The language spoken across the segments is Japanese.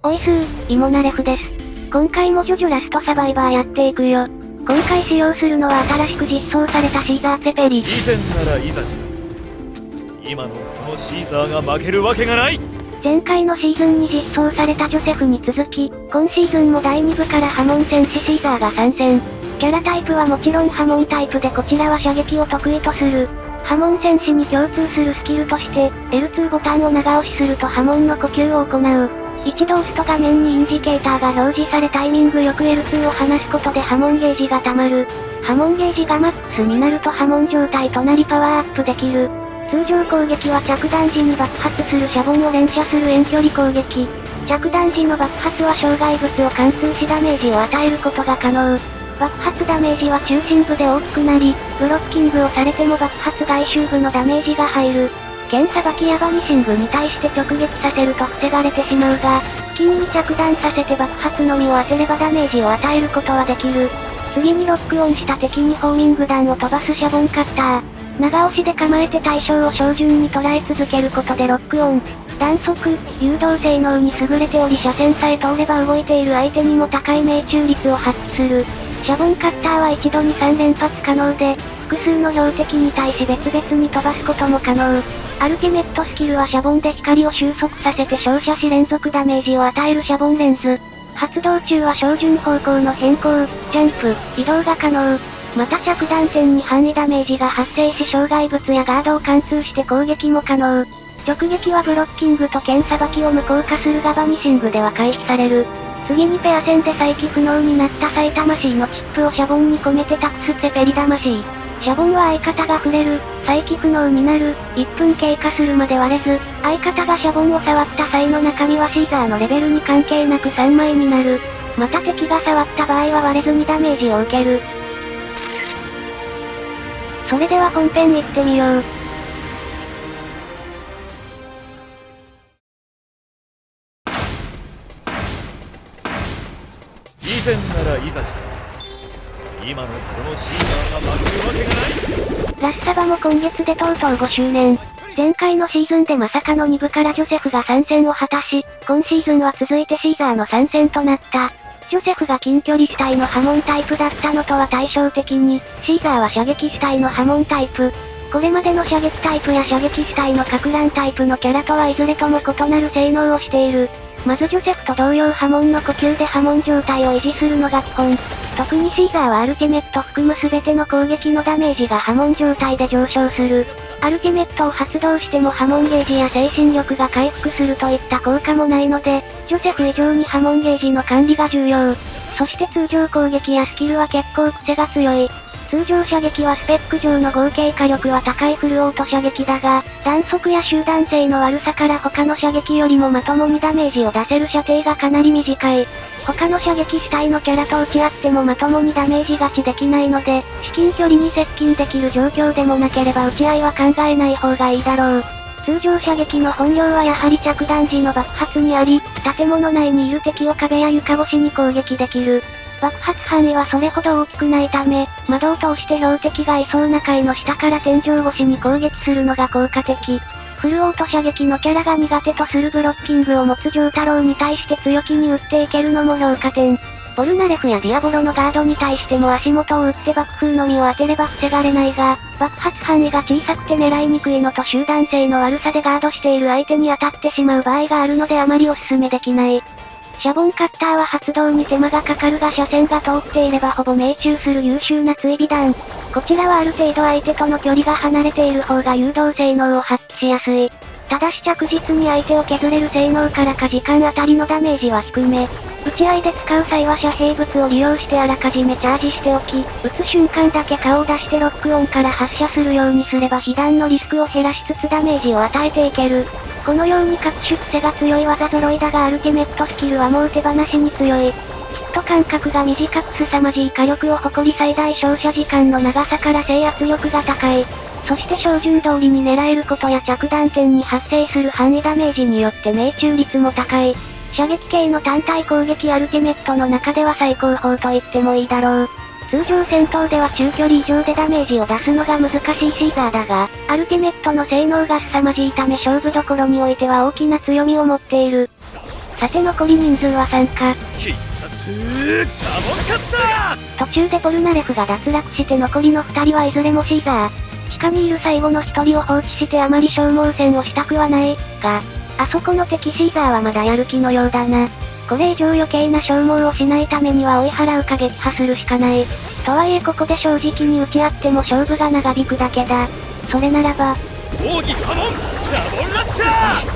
おいすー、イモナレフです。今回もジョジョラストサバイバーやっていくよ。今回使用するのは新しく実装されたシーザー・ツェペリ。以前ならいざ知らず。今のこのシーザーが負けるわけがない。前回のシーズンに実装されたジョセフに続き、今シーズンも第2部から波紋戦士シーザーが参戦。キャラタイプはもちろん波紋タイプでこちらは射撃を得意とする。波紋戦士に共通するスキルとして、L2 ボタンを長押しすると波紋の呼吸を行う。一度押すと画面にインジケーターが表示されタイミングよく L2 を離すことで波紋ゲージが溜まる。波紋ゲージがマックスになると波紋状態となりパワーアップできる。通常攻撃は着弾時に爆発するシャボンを連射する遠距離攻撃。着弾時の爆発は障害物を貫通しダメージを与えることが可能。爆発ダメージは中心部で大きくなり、ブロッキングをされても爆発外周部のダメージが入る。剣さばきやバニシングに対して直撃させると防がれてしまうが、金に着弾させて爆発のみを当てればダメージを与えることはできる。次にロックオンした敵にホーミング弾を飛ばすシャボンカッター。長押しで構えて対象を小順に捉え続けることでロックオン。弾速、誘導性能に優れており車線さえ通れば動いている相手にも高い命中率を発揮する。シャボンカッターは一度に3連発可能で、複数の標的に対し別々に飛ばすことも可能。アルティメットスキルはシャボンで光を収束させて照射し連続ダメージを与えるシャボンレンズ。発動中は照準方向の変更、ジャンプ、移動が可能。また着弾点に範囲ダメージが発生し障害物やガードを貫通して攻撃も可能。直撃はブロッキングと剣さばきを無効化するがバニシングでは回避される。次にペア戦で再起不能になった埼魂のチップをシャボンに込めて託すツェペリ魂。シャボンは相方が触れる、再起不能になる、1分経過するまで割れず、相方がシャボンを触った際の中身はシーザーのレベルに関係なく3枚になる。また敵が触った場合は割れずにダメージを受ける。それでは本編行ってみよう。以前ならいざ知らず。今のこのシーザーが負けるわけがない。ラスサバも今月でとうとう5周年。前回のシーズンでまさかの2部からジョセフが参戦を果たし、今シーズンは続いてシーザーの参戦となった。ジョセフが近距離主体の波紋タイプだったのとは対照的に、シーザーは射撃主体の波紋タイプ。これまでの射撃タイプや射撃主体の撹乱タイプのキャラとはいずれとも異なる性能をしている。まずジョセフと同様波紋の呼吸で波紋状態を維持するのが基本。特にシーザーはアルティメット含む全ての攻撃のダメージが波紋状態で上昇する。アルティメットを発動しても波紋ゲージや精神力が回復するといった効果もないので、ジョセフ以上に波紋ゲージの管理が重要。そして通常攻撃やスキルは結構癖が強い。通常射撃はスペック上の合計火力は高いフルオート射撃だが、弾速や集団性の悪さから他の射撃よりもまともにダメージを出せる射程がかなり短い。他の射撃主体のキャラと打ち合ってもまともにダメージ勝ちできないので、至近距離に接近できる状況でもなければ打ち合いは考えない方がいいだろう。通常射撃の本領はやはり着弾時の爆発にあり、建物内にいる敵を壁や床越しに攻撃できる。爆発範囲はそれほど大きくないため、窓を通して標的がいそうな階の下から天井越しに攻撃するのが効果的。フルオート射撃のキャラが苦手とするブロッキングを持つジョータロウに対して強気に打っていけるのも評価点。ポルナレフやディアボロのガードに対しても足元を打って爆風のみを当てれば防がれないが、爆発範囲が小さくて狙いにくいのと集団性の悪さでガードしている相手に当たってしまう場合があるのであまりおすすめできない。シャボンカッターは発動に手間がかかるが車線が通っていればほぼ命中する優秀な追尾弾。こちらはある程度相手との距離が離れている方が誘導性能を発揮しやすい。ただし着実に相手を削れる性能からか時間あたりのダメージは低め。打ち合いで使う際は遮蔽物を利用してあらかじめチャージしておき、撃つ瞬間だけ顔を出してロックオンから発射するようにすれば被弾のリスクを減らしつつダメージを与えていける。このように各種癖が強い技揃いだがアルティメットスキルはもう手放しに強い。ヒット間隔が短く凄まじい火力を誇り最大照射時間の長さから制圧力が高い。そして照準通りに狙えることや着弾点に発生する範囲ダメージによって命中率も高い。射撃系の単体攻撃アルティメットの中では最高峰と言ってもいいだろう。通常戦闘では中距離以上でダメージを出すのが難しいシーザーだが、アルティメットの性能が凄まじいため勝負どころにおいては大きな強みを持っている。さて残り人数は3か。必殺シャボンカッター。途中でポルナレフが脱落して残りの2人はいずれもシーザー。地下にいる最後の1人を放置してあまり消耗戦をしたくはない、が、あそこの敵シーザーはまだやる気のようだな。これ以上余計な消耗をしないためには追い払うか撃破するしかない。とはいえここで正直に打ち合っても勝負が長引くだけだ。それならば、奥義波紋シャボンラッチャー。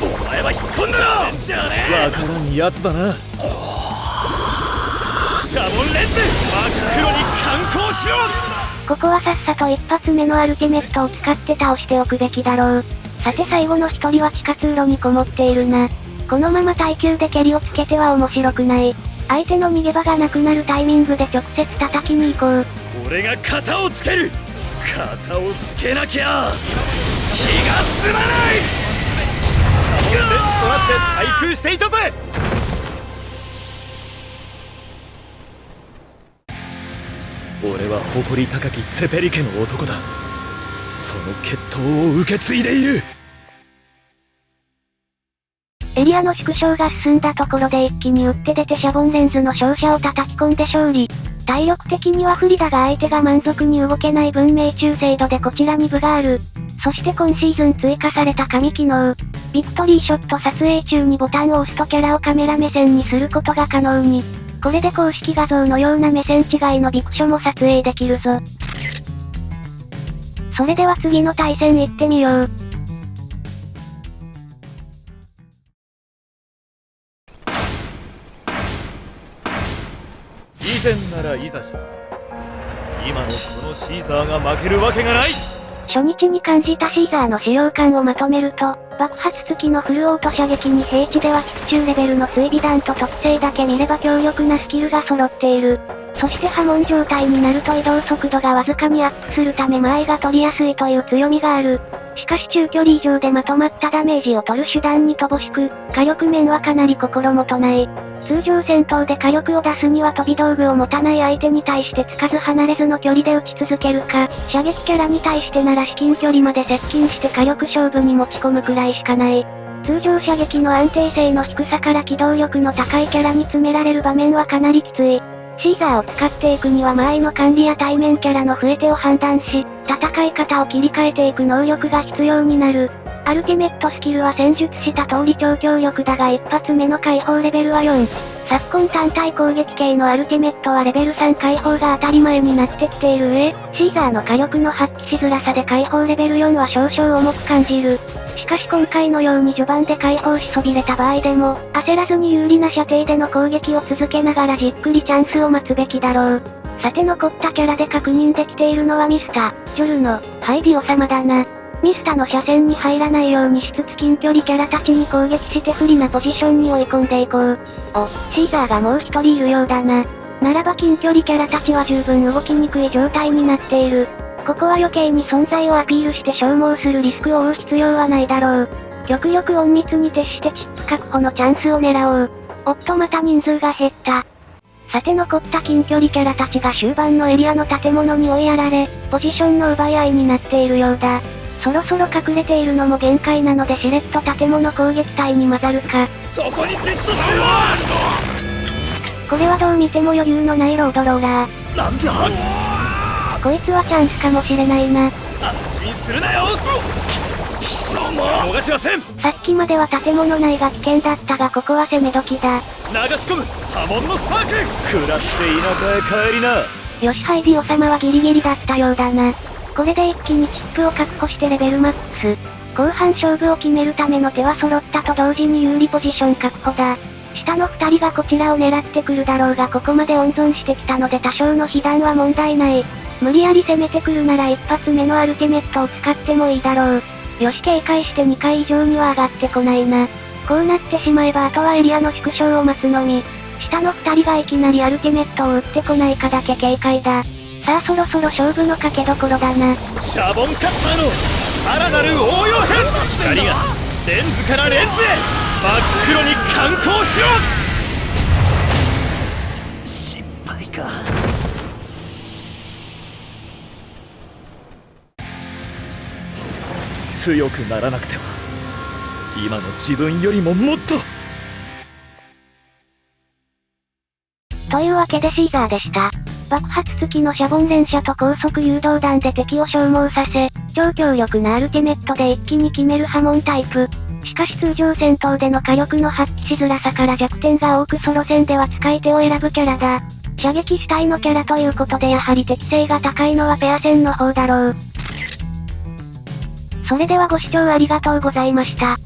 お前は引っ込んだろじゃねえ。わからんやつだな。シャボンレンズ真っ黒に観光しろ。ここはさっさと一発目のアルティメットを使って倒しておくべきだろう。さて最後の一人は地下通路にこもっているな。このまま耐久で蹴りをつけては面白くない。相手の逃げ場がなくなるタイミングで直接叩きに行こう。俺が型をつける。型をつけなきゃ気が済まない。シャボンレンズとなって対空していたぜ。俺は誇り高きツェペリ家の男だ。その血統を受け継いでいる。エリアの縮小が進んだところで一気に打って出てシャボンレンズの照射を叩き込んで勝利。体力的には不利だが相手が満足に動けない分命中精度でこちらに分がある。そして今シーズン追加された神機能。ビクトリーショット撮影中にボタンを押すとキャラをカメラ目線にすることが可能に。これで公式画像のような目線違いのビクショも撮影できるぞ。それでは次の対戦行ってみよう。以前ならいざします。今のこのシーザーが負けるわけがない。初日に感じたシーザーの使用感をまとめると、爆発付きのフルオート射撃に平地では必中レベルの追尾弾と特性だけ見れば強力なスキルが揃っている。そして波紋状態になると移動速度がわずかにアップするため間合いが取りやすいという強みがある。しかし中距離以上でまとまったダメージを取る手段に乏しく、火力面はかなり心もとない。通常戦闘で火力を出すには飛び道具を持たない相手に対してつかず離れずの距離で撃ち続けるか、射撃キャラに対してなら至近距離まで接近して火力勝負に持ち込むくらいしかない。通常射撃の安定性の低さから機動力の高いキャラに詰められる場面はかなりきつい。シーザーを使っていくには間合いの管理や対面キャラの増え手を判断し、戦い方を切り替えていく能力が必要になる。アルティメットスキルは戦術した通り超強力だが一発目の解放レベルは4。昨今単体攻撃系のアルティメットはレベル3解放が当たり前になってきている上、シーザーの火力の発揮しづらさで解放レベル4は少々重く感じる。しかし今回のように序盤で解放しそびれた場合でも、焦らずに有利な射程での攻撃を続けながらじっくりチャンスを待つべきだろう。さて残ったキャラで確認できているのはミスタ、ジョルノ、ハイビオ様だな。ミスタの車線に入らないようにしつつ近距離キャラたちに攻撃して不利なポジションに追い込んでいこう。お、シーザーがもう一人いるようだな。ならば近距離キャラたちは十分動きにくい状態になっている。ここは余計に存在をアピールして消耗するリスクを負う必要はないだろう。極力隠密に徹してチップ確保のチャンスを狙おう。おっとまた人数が減った。さて残った近距離キャラたちが終盤のエリアの建物に追いやられ、ポジションの奪い合いになっているようだ。そろそろ隠れているのも限界なのでしれっと建物攻撃隊に混ざるか。そこにじっとしてろ。これはどう見ても余裕のないロードローラー。なんだこいつはチャンスかもしれないな。安心するなよ。貴様逃しません。さっきまでは建物内が危険だったがここは攻め時だ。流し込む波紋のスパーク。食らって田舎へ帰りな。よしハイビオ様はギリギリだったようだな。これで一気にチップを確保してレベルマックス。後半勝負を決めるための手は揃ったと同時に有利ポジション確保だ。下の二人がこちらを狙ってくるだろうがここまで温存してきたので多少の被弾は問題ない。無理やり攻めてくるなら一発目のアルティメットを使ってもいいだろう。よし警戒して2回以上には上がってこないな。こうなってしまえばあとはエリアの縮小を待つのみ。下の二人がいきなりアルティメットを撃ってこないかだけ警戒だ。さあそろそろ勝負の賭けどころだな。シャボンカッターのさらなる応用編。光がレンズからレンズへ真っ黒に観光しろ。心配か。強くならなくては。今の自分よりももっと。というわけでシーザーでした。爆発付きのシャボン連射と高速誘導弾で敵を消耗させ、超強力なアルティメットで一気に決める波紋タイプ。しかし通常戦闘での火力の発揮しづらさから弱点が多くソロ戦では使い手を選ぶキャラだ。射撃主体のキャラということでやはり適性が高いのはペア戦の方だろう。それではご視聴ありがとうございました。